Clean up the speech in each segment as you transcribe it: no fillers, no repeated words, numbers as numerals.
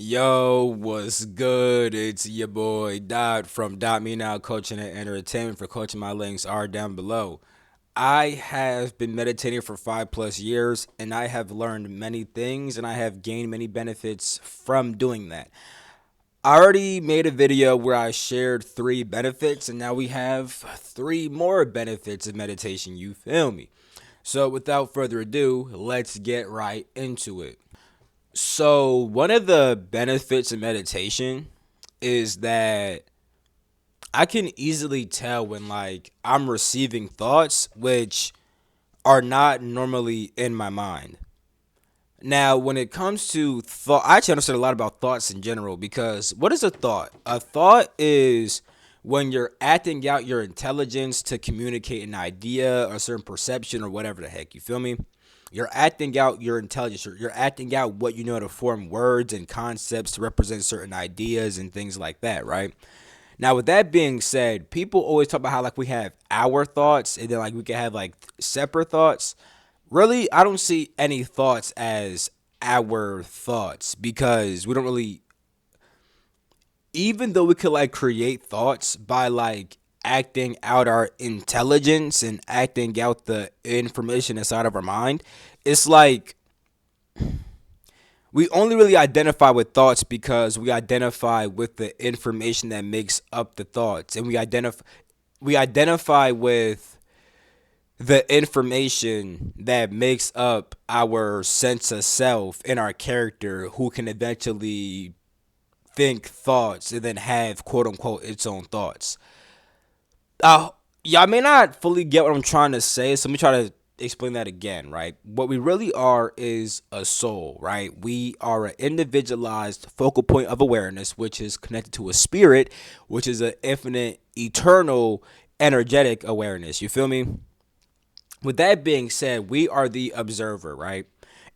Yo, what's good? It's your boy Dot from Dot Me Now Coaching and Entertainment. For coaching, my links are down below. I have been meditating for 5 plus years and I have learned many things and I have gained many benefits from doing that. I already made a video where I shared 3 benefits and now we have 3 more benefits of meditation. You feel me? So, without further ado, let's get right into it. So, one of the benefits of meditation is that I can easily tell when I'm receiving thoughts which are not normally in my mind. Now, when it comes to thought, I actually understand a lot about thoughts in general because what is a thought? A thought is when you're acting out your intelligence to communicate an idea or a certain perception or whatever the heck. You feel me? You're acting out your intelligence. You're acting out what you know to form words and concepts to represent certain ideas and things like that, right? Now, with that being said, people always talk about how we have our thoughts and then we can have separate thoughts. Really, I don't see any thoughts as our thoughts because we don't really, even though we could create thoughts by acting out our intelligence and acting out the information inside of our mind, it's like we only really identify with thoughts because we identify with the information that makes up the thoughts, and we identify with the information that makes up our sense of self and our character, who can eventually think thoughts and then have quote unquote its own thoughts. uh Y'all may not fully get what I'm trying to say, so let me try to explain that again, right? What we really are is a soul, right? We are an individualized focal point of awareness, which is connected to a spirit, which is an infinite, eternal, energetic awareness. You feel me? With that being said, we are the observer, right?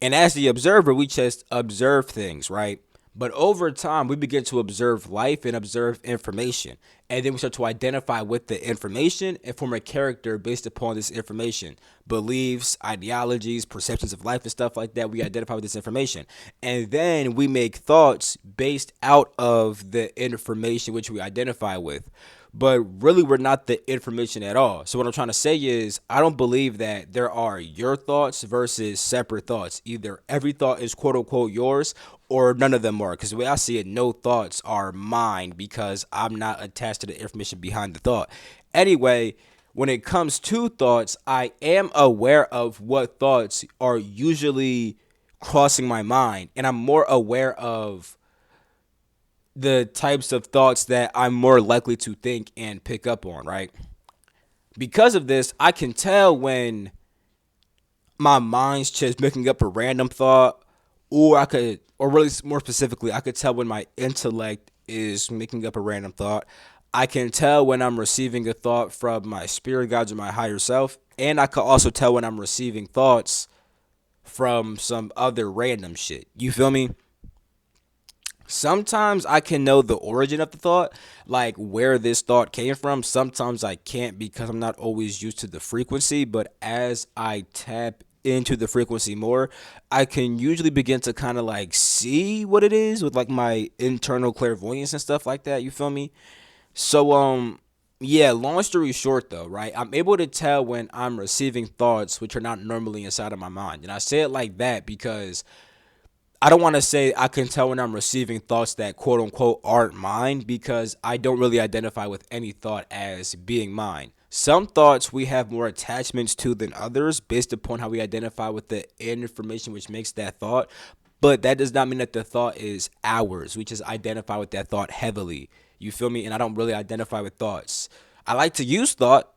And as the observer, we just observe things, right? But over time, we begin to observe life and observe information. And then we start to identify with the information and form a character based upon this information. Beliefs, ideologies, perceptions of life, and stuff like that. We identify with this information. And then we make thoughts based out of the information which we identify with, but really we're not the information at all. So what I'm trying to say is I don't believe that there are your thoughts versus separate thoughts. Either every thought is quote unquote yours or none of them are. Because the way I see it, no thoughts are mine because I'm not attached to the information behind the thought. Anyway, when it comes to thoughts, I am aware of what thoughts are usually crossing my mind, and I'm more aware of the types of thoughts that I'm more likely to think and pick up on, right? Because of this, I can tell when my mind's just making up a random thought, or really more specifically, I could tell when my intellect is making up a random thought. I can tell when I'm receiving a thought from my spirit guides or my higher self, and I could also tell when I'm receiving thoughts from some other random shit. You feel me? Sometimes I can know the origin of the thought, like where this thought came from. Sometimes I can't because I'm not always used to the frequency. But as I tap into the frequency more, I can usually begin to kind of see what it is with my internal clairvoyance and stuff like that. You feel me? So, yeah, long story short though, right? I'm able to tell when I'm receiving thoughts which are not normally inside of my mind. And I say it like that because I don't want to say I can tell when I'm receiving thoughts that quote unquote aren't mine because I don't really identify with any thought as being mine. Some thoughts we have more attachments to than others based upon how we identify with the information which makes that thought. But that does not mean that the thought is ours. We just identify with that thought heavily. You feel me? And I don't really identify with thoughts. I like to use thought.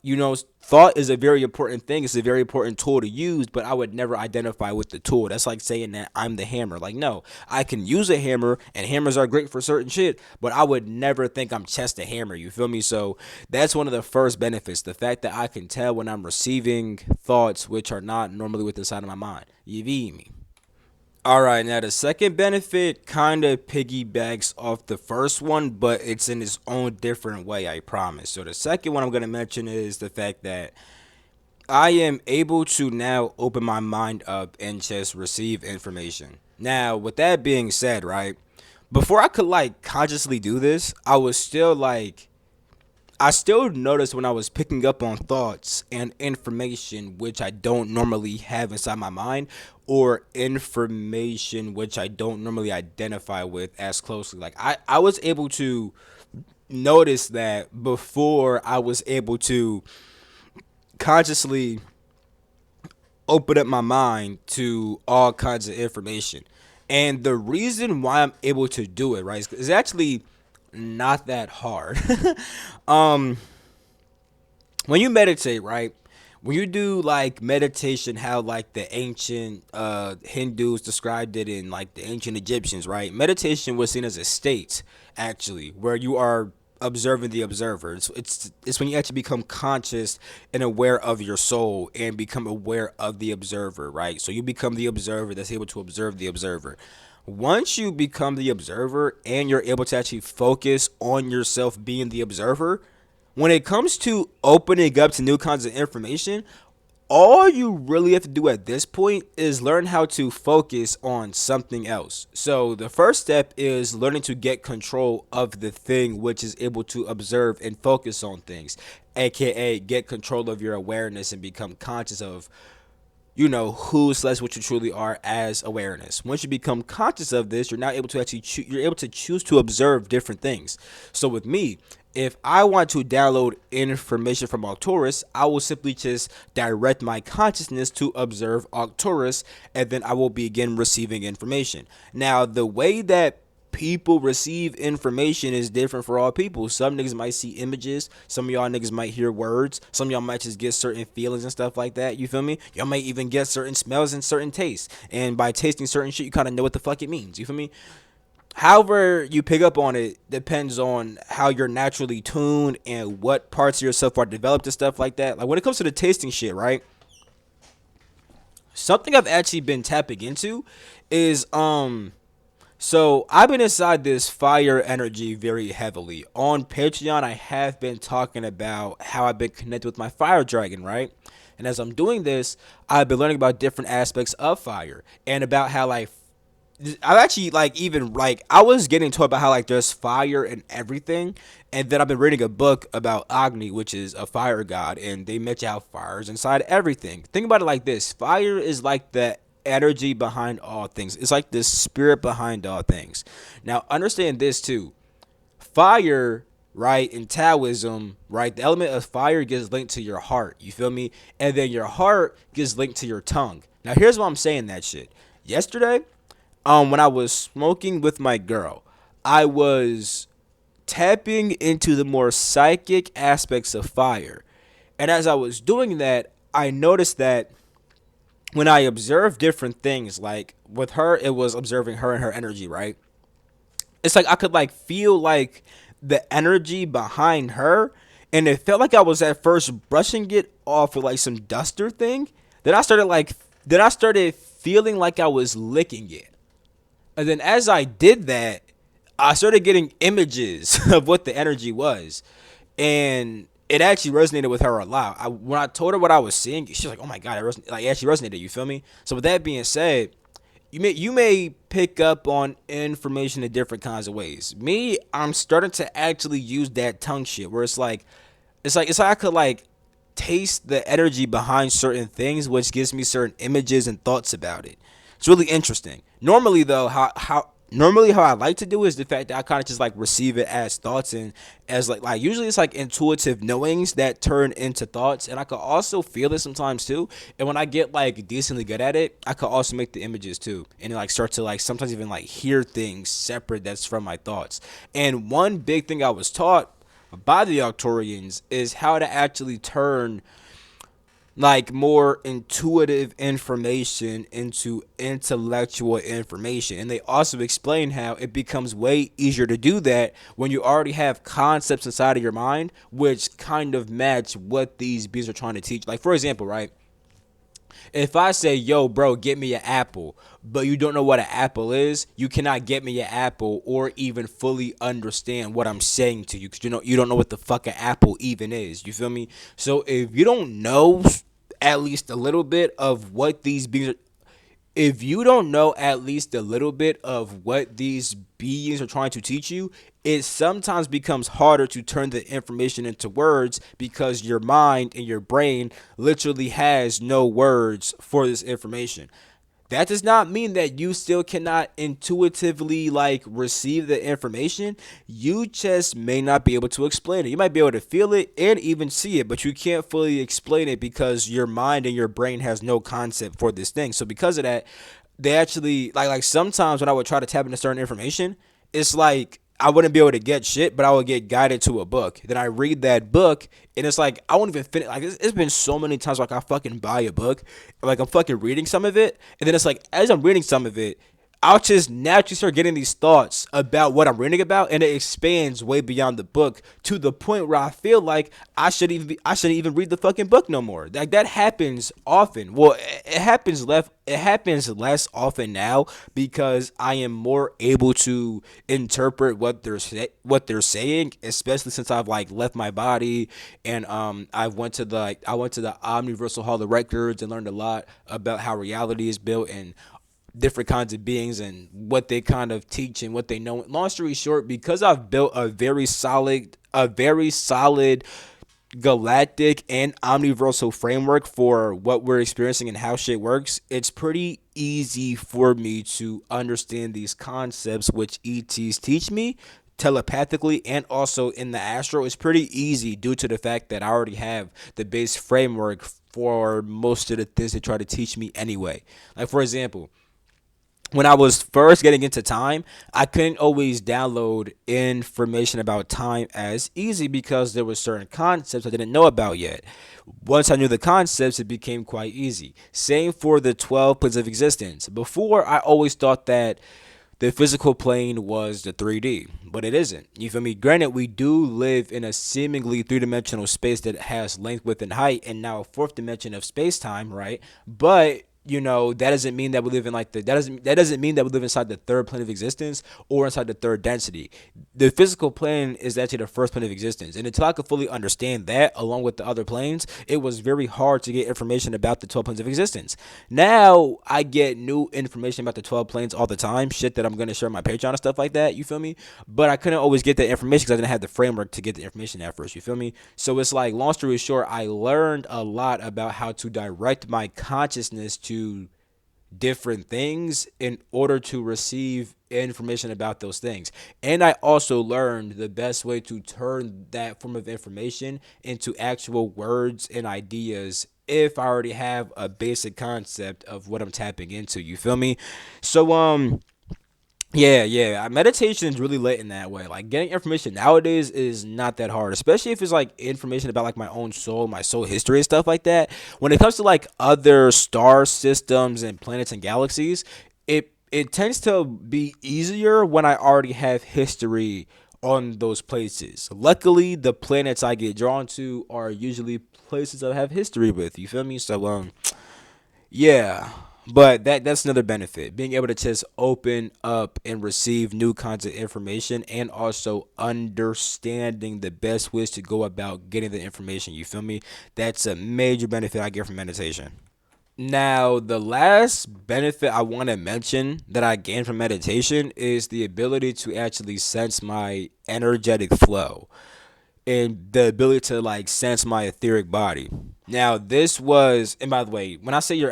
Thought is a very important thing. It's a very important tool to use, but I would never identify with the tool. That's like saying that I'm the hammer. Like, no, I can use a hammer, and hammers are great for certain shit, but I would never think I'm just a hammer. You feel me? So that's one of the first benefits, the fact that I can tell when I'm receiving thoughts which are not normally within inside of my mind. You feel me? All right, now the second benefit kind of piggybacks off the first one, but it's in its own different way, I promise. So the second one I'm going to mention is the fact that I am able to now open my mind up and just receive information. Now, with that being said, right, before I could like consciously do this, I was still like I still noticed when I was picking up on thoughts and information which I don't normally have inside my mind, or information which I don't normally identify with as closely. Like I was able to notice that before I was able to consciously open up my mind to all kinds of information. And the reason why I'm able to do it, right, is actually not that hard. um, when you meditate, right? When you do like meditation, how like the ancient Hindus described it in like the ancient Egyptians, right? Meditation was seen as a state, actually, where you are observing the observer. It's when you actually become conscious and aware of your soul and become aware of the observer, right? So you become the observer that's able to observe the observer. Once you become the observer and you're able to actually focus on yourself being the observer, when it comes to opening up to new kinds of information, all you really have to do at this point is learn how to focus on something else. So the first step is learning to get control of the thing which is able to observe and focus on things, aka get control of your awareness and become conscious of who slash what you truly are as awareness. Once you become conscious of this, you're now able to actually you're able to choose to observe different things. So with me, if I want to download information from Arcturus, I will simply just direct my consciousness to observe Arcturus, and then I will begin receiving information. Now, the way that people receive information is different for all people. Some niggas might see images. Some of y'all niggas might hear words. Some of y'all might just get certain feelings and stuff like that. You feel me? Y'all might even get certain smells and certain tastes. And by tasting certain shit, you kind of know what the fuck it means. You feel me? However you pick up on it depends on how you're naturally tuned and what parts of yourself are developed and stuff like that. Like when it comes to the tasting shit, right? Something I've actually been tapping into is so I've been inside this fire energy very heavily. On Patreon, I have been talking about how I've been connected with my fire dragon, right? And as I'm doing this, I've been learning about different aspects of fire and about how like I've actually like even like I was getting taught about how like there's fire in everything, and then I've been reading a book about Agni, which is a fire god, and they mention how fire is inside everything. Think about it like this: fire is like the energy behind all things. It's like the spirit behind all things. Now understand this too: fire, right, in Taoism, right, the element of fire gets linked to your heart. You feel me? And then your heart gets linked to your tongue. Now here's why I'm saying that shit. Yesterday, when I was smoking with my girl, I was tapping into the more psychic aspects of fire. And as I was doing that, I noticed that when I observed different things, like with her, it was observing her and her energy, right? It's like I could like feel like the energy behind her, and it felt like I was at first brushing it off with like some duster thing. Then I started feeling like I was licking it. And then as I did that, I started getting images of what the energy was. And it actually resonated with her a lot. When I told her what I was seeing, she was like, "Oh my god, it actually resonated." You feel me? So with that being said, you may pick up on information in different kinds of ways. Me, I'm starting to actually use that tongue shit where it's like I could like taste the energy behind certain things, which gives me certain images and thoughts about it. It's really interesting. Normally though, how I like to do is the fact that I kind of just like receive it as thoughts and as like usually it's like intuitive knowings that turn into thoughts, and I could also feel it sometimes too. And when I get like decently good at it, I could also make the images too, and like start to like sometimes even like hear things separate that's from my thoughts. And one big thing I was taught by the Arcturians is how to actually turn like more intuitive information into intellectual information. And they also explain how it becomes way easier to do that when you already have concepts inside of your mind which kind of match what these beings are trying to teach. Like for example, right? If I say, "Yo, bro, get me an apple," but you don't know what an apple is, you cannot get me an apple or even fully understand what I'm saying to you because you don't know what the fuck an apple even is. You feel me? So if you don't know at least a little bit of what these beings are, if you don't know at least a little bit of what these beings are trying to teach you, it sometimes becomes harder to turn the information into words because your mind and your brain literally has no words for this information. That does not mean that you still cannot intuitively like receive the information. You just may not be able to explain it. You might be able to feel it and even see it, but you can't fully explain it because your mind and your brain has no concept for this thing. So because of that, they actually like sometimes when I would try to tap into certain information, it's like I wouldn't be able to get shit, but I would get guided to a book. Then I read that book, and it's like I won't even finish. Like it's been so many times like I fucking buy a book, like I'm fucking reading some of it, and then it's like as I'm reading some of it, I'll just naturally start getting these thoughts about what I'm reading about, and it expands way beyond the book to the point where I feel like I shouldn't even read the fucking book no more. Like that happens often. Well, it happens less. It happens less often now because I am more able to interpret what they're saying, especially since I've like left my body and I went to the Omniversal Hall of Records and learned a lot about how reality is built and different kinds of beings and what they kind of teach and what they know. Long story short, because I've built a very solid galactic and omniversal framework for what we're experiencing and how shit works, it's pretty easy for me to understand these concepts which ETs teach me telepathically and also in the astral. It's pretty easy due to the fact that I already have the base framework for most of the things they try to teach me anyway. Like for example, when I was first getting into time, I couldn't always download information about time as easy because there were certain concepts I didn't know about yet. Once I knew the concepts, it became quite easy. Same for the 12 planes of existence. Before, I always thought that the physical plane was the 3D, but it isn't. You feel me? Granted, we do live in a seemingly three-dimensional space that has length, width, and height, and now a fourth dimension of space-time, right? But you know that doesn't mean that we live in like that doesn't mean that we live inside the third plane of existence or inside the third density. The physical plane is actually the first plane of existence, and until I could fully understand that along with the other planes, it was very hard to get information about the 12 planes of existence. Now I get new information about the 12 planes all the time, shit that I'm gonna share on my Patreon and stuff like that. You feel me? But I couldn't always get that information because I didn't have the framework to get the information at first. You feel me? So it's like, long story short, I learned a lot about how to direct my consciousness to different things in order to receive information about those things. And I also learned the best way to turn that form of information into actual words and ideas if I already have a basic concept of what I'm tapping into. You feel me? So yeah. Meditation is really lit in that way. Like getting information nowadays is not that hard, especially if it's like information about like my own soul, my soul history and stuff like that. When it comes to like other star systems and planets and galaxies, it tends to be easier when I already have history on those places. Luckily, the planets I get drawn to are usually places I have history with. You feel me? So yeah, but that's another benefit. Being able to just open up and receive new kinds of information and also understanding the best ways to go about getting the information. You feel me? That's a major benefit I get from meditation. Now, the last benefit I want to mention that I gain from meditation is the ability to actually sense my energetic flow and the ability to like sense my etheric body. Now, this was, and by the way, when I say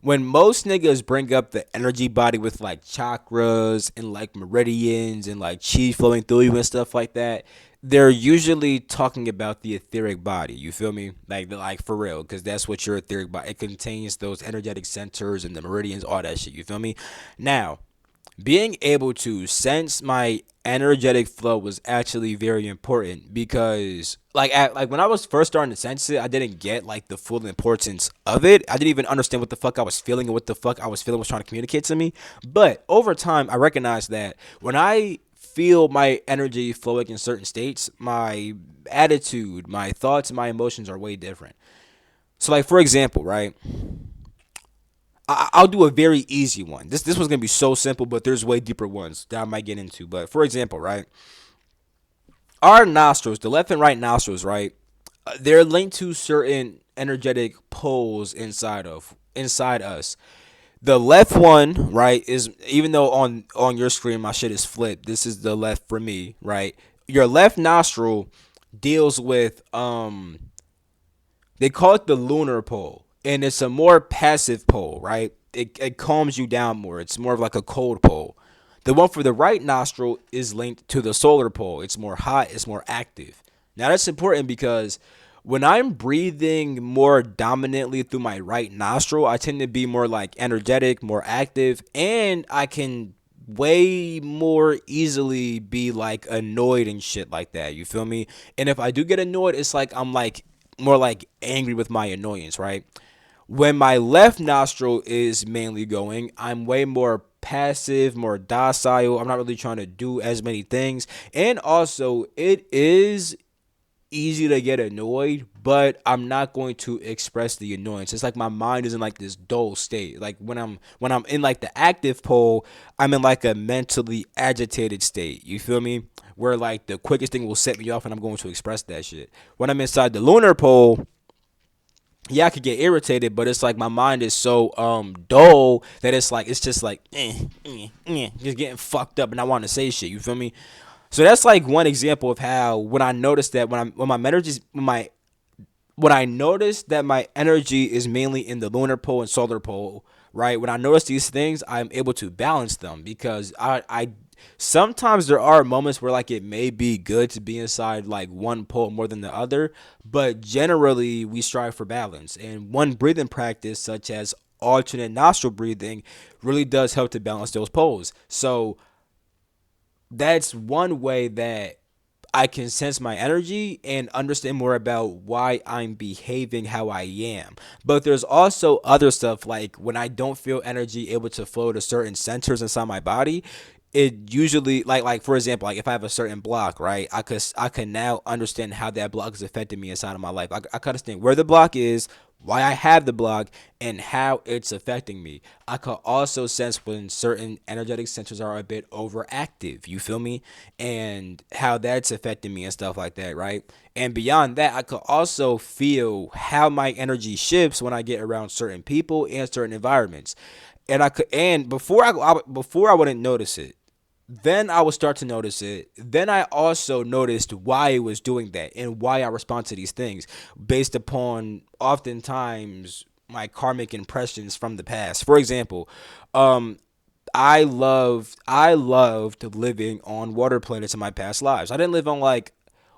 when most niggas bring up the energy body with like chakras and like meridians and like chi flowing through you and stuff like that, they're usually talking about the etheric body. You feel me? Like for real, because that's what your etheric body. It contains those energetic centers and the meridians, all that shit. You feel me? Now, being able to sense my energetic flow was actually very important because like when I was first starting to sense it, I didn't get like the full importance of it. I didn't even understand what the fuck I was feeling and what the fuck I was feeling was trying to communicate to me. But over time I recognized that when I feel my energy flowing in certain states, my attitude, my thoughts, and my emotions are way different. So like for example, right? I'll do a very easy one. This was gonna be so simple, but there's way deeper ones that I might get into. But for example, right, our nostrils, the left and right nostrils, right, they're linked to certain energetic poles inside us. The left one, right, is, even though on your screen my shit is flipped, this is the left for me, right? Your left nostril deals with they call it the lunar pole, and it's a more passive pole, right? It calms you down more. It's more of like a cold pole. The one for the right nostril is linked to the solar pole. It's more hot, it's more active. Now that's important because when I'm breathing more dominantly through my right nostril, I tend to be more like energetic, more active, and I can way more easily be like annoyed and shit like that. You feel me? And if I do get annoyed, it's like I'm like more like angry with my annoyance, right? When my left nostril is mainly going, I'm way more passive, more docile. I'm not really trying to do as many things. And also, it is easy to get annoyed, but I'm not going to express the annoyance. It's like my mind is in like this dull state. Like when I'm in like the active pole, I'm in like a mentally agitated state. You feel me? Where like the quickest thing will set me off and I'm going to express that shit. When I'm inside the lunar pole, yeah, I could get irritated, but it's like my mind is so dull that it's like it's just like just getting fucked up, and I want to say shit. You feel me? So that's like one example of how when I notice that when my energy when I notice that my energy is mainly in the lunar pole and solar pole, right? When I notice these things, I'm able to balance them because I sometimes there are moments where like it may be good to be inside like one pole more than the other, but generally we strive for balance. And one breathing practice such as alternate nostril breathing really does help to balance those poles. So that's one way that I can sense my energy and understand more about why I'm behaving how I am. But there's also other stuff like when I don't feel energy able to flow to certain centers inside my body. It usually like for example, like if I have a certain block, right? I can now understand how that block is affecting me inside of my life. I can understand where the block is, why I have the block, and how it's affecting me. I could also sense when certain energetic centers are a bit overactive, you feel me? And how that's affecting me and stuff like that, right? And beyond that, I could also feel how my energy shifts when I get around certain people and certain environments. And I could, and before I wouldn't notice it, then I would start to notice it. Then I also noticed why it was doing that and why I respond to these things based upon oftentimes my karmic impressions from the past. For example, um, I loved living on water planets in my past lives. I didn't live on like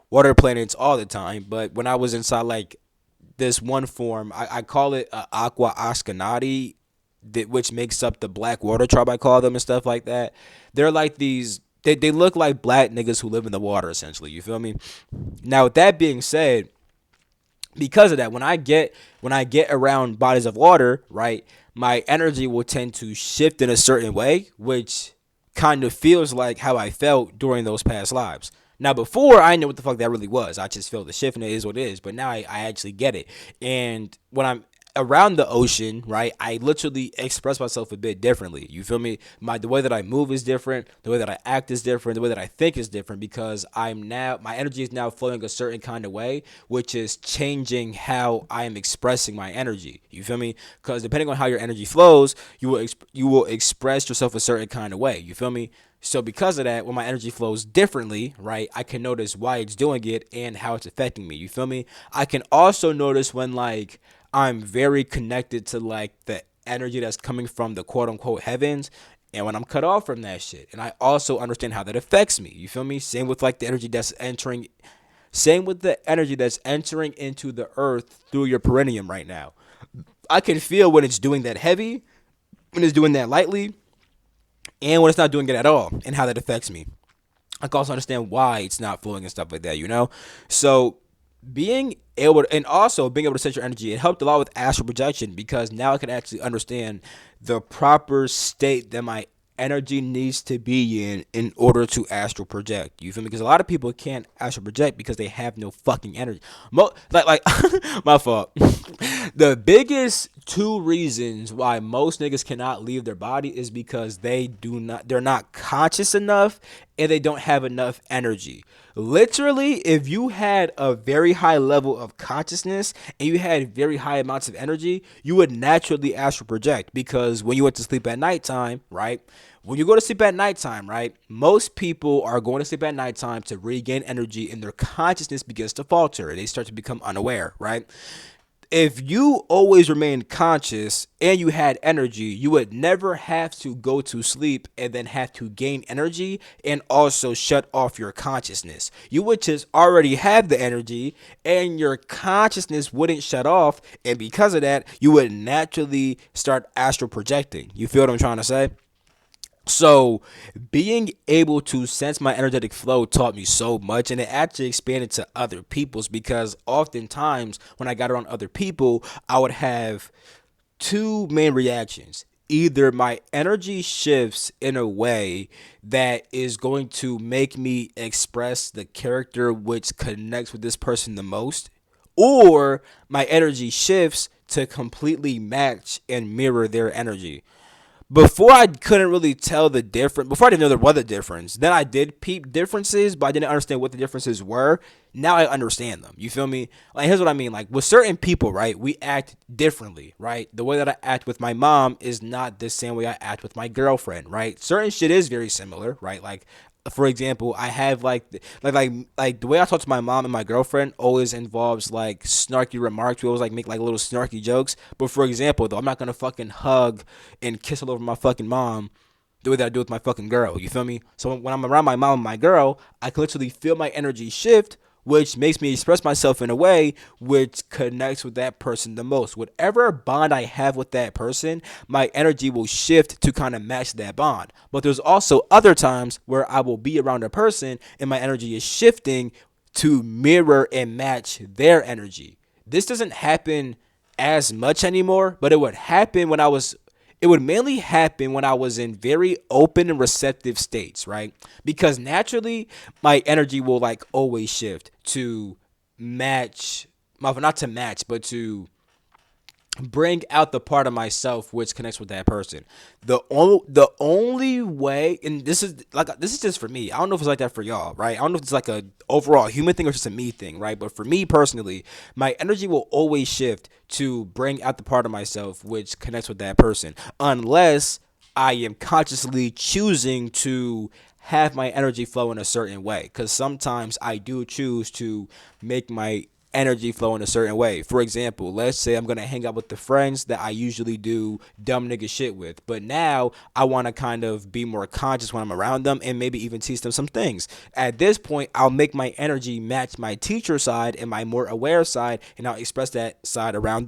water planets all the time, but when I was inside like this one form, I call it Aqua Ascanati, that which makes up the Black Water Tribe. I call them and stuff like that. They're like these. They look like black niggas who live in the water, essentially. You feel me? Now, with that being said, because of that, when I get around bodies of water, right, my energy will tend to shift in a certain way, which kind of feels like how I felt during those past lives. Now, before I knew what the fuck that really was, I just feel the shift and it is what it is. But now I actually get it. And when I'm around the ocean, right, I literally express myself a bit differently. You feel me? The way that I move is different. The way that I act is different. The way that I think is different because my energy is now flowing a certain kind of way, which is changing how I am expressing my energy. You feel me? Because depending on how your energy flows, you will express yourself a certain kind of way. You feel me? So because of that, when my energy flows differently, right, I can notice why it's doing it and how it's affecting me. You feel me? I can also notice when like I'm very connected to like the energy that's coming from the quote unquote heavens, and when I'm cut off from that shit. And I also understand how that affects me. You feel me? Same with the energy that's entering into the earth through your perineum right now. I can feel when it's doing that heavy, when it's doing that lightly, and when it's not doing it at all, and how that affects me. I can also understand why it's not flowing and stuff like that, you know? So being able to set your energy, it helped a lot with astral projection because now I can actually understand the proper state that my energy needs to be in order to astral project. You feel me? Because a lot of people can't astral project because they have no fucking energy. Like my fault. The biggest two reasons why most niggas cannot leave their body is because they're not conscious enough and they don't have enough energy. Literally, if you had a very high level of consciousness and you had very high amounts of energy, you would naturally astral project, because when you went to sleep at nighttime, right? When you go to sleep at nighttime, right? Most people are going to sleep at nighttime to regain energy, and their consciousness begins to falter. They start to become unaware, right? If you always remained conscious and you had energy, you would never have to go to sleep and then have to gain energy and also shut off your consciousness. You would just already have the energy and your consciousness wouldn't shut off. And because of that, you would naturally start astral projecting. You feel what I'm trying to say? So, being able to sense my energetic flow taught me so much, and it actually expanded to other people's, because oftentimes when I got around other people, I would have two main reactions. Either my energy shifts in a way that is going to make me express the character which connects with this person the most, or my energy shifts to completely match and mirror their energy. Before, I couldn't really tell the difference. Before, I didn't know there was a difference. Then I did peep differences, but I didn't understand what the differences were. Now I understand them. You feel me? Like, here's what I mean. Like, with certain people, right, we act differently, right? The way that I act with my mom is not the same way I act with my girlfriend, right? Certain shit is very similar, right? Like, for example, I have like the way I talk to my mom and my girlfriend always involves like snarky remarks. We always like make like little snarky jokes. But for example, though, I'm not gonna fucking hug and kiss all over my fucking mom the way that I do with my fucking girl. You feel me? So when I'm around my mom and my girl, I can literally feel my energy shift, which makes me express myself in a way which connects with that person the most. Whatever bond I have with that person, my energy will shift to kind of match that bond. But there's also other times where I will be around a person and my energy is shifting to mirror and match their energy. This doesn't happen as much anymore, but it would mainly happen when I was in very open and receptive states, right? Because naturally, my energy will like always shift to match, well, not to match, but to bring out the part of myself which connects with that person. The only way, and this is just for me. I don't know if it's like that for y'all, right? I don't know if it's like a overall human thing or just a me thing, right? But for me personally, my energy will always shift to bring out the part of myself which connects with that person, unless I am consciously choosing to have my energy flow in a certain way. Because sometimes I do choose to make my energy flow in a certain way. For example, let's say I'm gonna hang out with the friends that I usually do dumb nigga shit with, but now I want to kind of be more conscious when I'm around them and maybe even teach them some things. At this point, I'll make my energy match my teacher side and my more aware side, and I'll express that side around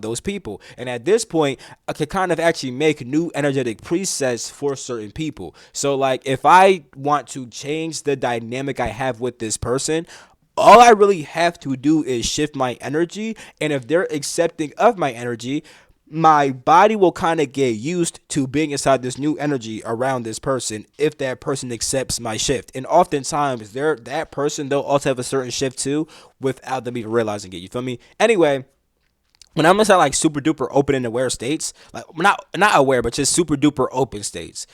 those people. And at this point, I could kind of actually make new energetic presets for certain people. So like if I want to change the dynamic I have with this person, all I really have to do is shift my energy, and if they're accepting of my energy, my body will kind of get used to being inside this new energy around this person if that person accepts my shift. And oftentimes that person they'll also have a certain shift too without them even realizing it. You feel me? Anyway, when I'm inside like super duper open and aware states, like not aware, but just super duper open states,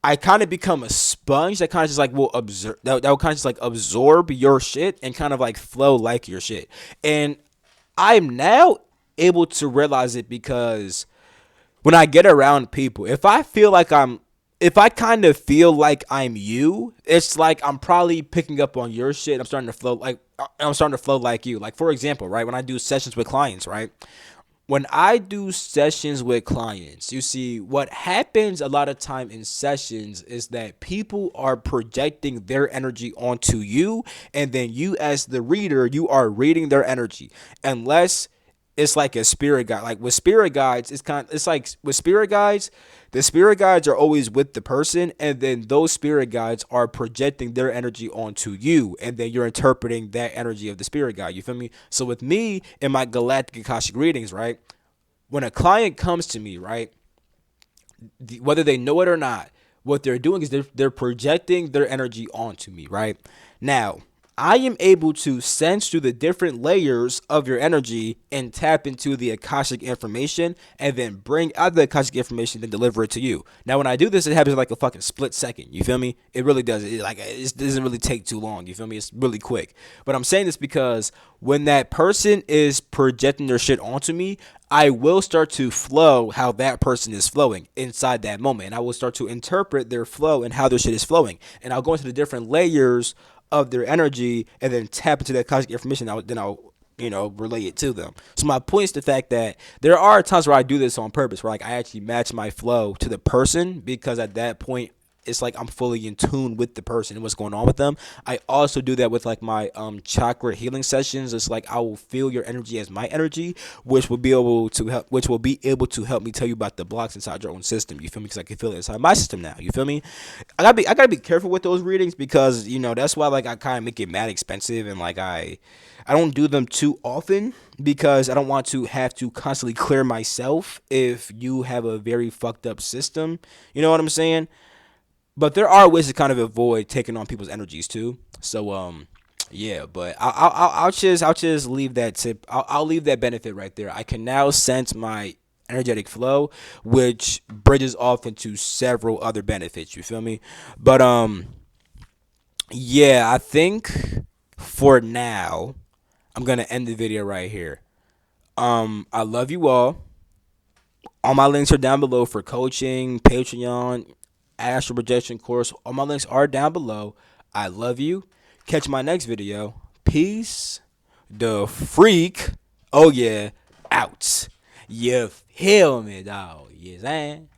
I kind of become a sponge that kind of just like will absorb that will kind of just like absorb your shit and kind of like flow like your shit. And I'm now able to realize it because when I get around people, if I kind of feel like I'm you, it's like I'm probably picking up on your shit. I'm starting to flow like you. Like for example, right, when I do sessions with clients, right? When I do sessions with clients, you see what happens a lot of time in sessions is that people are projecting their energy onto you, and then you as the reader, you are reading their energy. Unless it's like a spirit guide. Like with spirit guides, it's like with spirit guides, the spirit guides are always with the person, and then those spirit guides are projecting their energy onto you, and then you're interpreting that energy of the spirit guide. You feel me? So with me in my galactic akashic readings, right? When a client comes to me, right, whether they know it or not, what they're doing is they're projecting their energy onto me, right? Now, I am able to sense through the different layers of your energy and tap into the Akashic information and then bring out the Akashic information and deliver it to you. Now, when I do this, it happens in like a fucking split second. You feel me? It really does. It doesn't really take too long. You feel me? It's really quick. But I'm saying this because when that person is projecting their shit onto me, I will start to flow how that person is flowing inside that moment. And I will start to interpret their flow and how their shit is flowing. And I'll go into the different layers of their energy and then tap into that cosmic information. Then I'll relay it to them. So my point is the fact that there are times where I do this on purpose, where like I actually match my flow to the person, because at that point it's like I'm fully in tune with the person and what's going on with them. I also do that with like my chakra healing sessions. It's like I will feel your energy as my energy, which will be able to help me tell you about the blocks inside your own system. You feel me? Because I can feel it inside my system now. You feel me? I gotta be careful with those readings, because that's why like I kind of make it mad expensive, and like I don't do them too often, because I don't want to have to constantly clear myself if you have a very fucked up system. You know what I'm saying? But there are ways to kind of avoid taking on people's energies too. So yeah, but I'll just leave that tip. I'll leave that benefit right there. I can now sense my energetic flow, which bridges off into several other benefits. You feel me? But yeah, I think for now I'm gonna end the video right here. I love you all. All my links are down below for coaching, Patreon, astral projection course. All my links are down below. I love you. Catch my next video. Peace. The freak. Oh yeah. Out. You feel me, dog. Yes,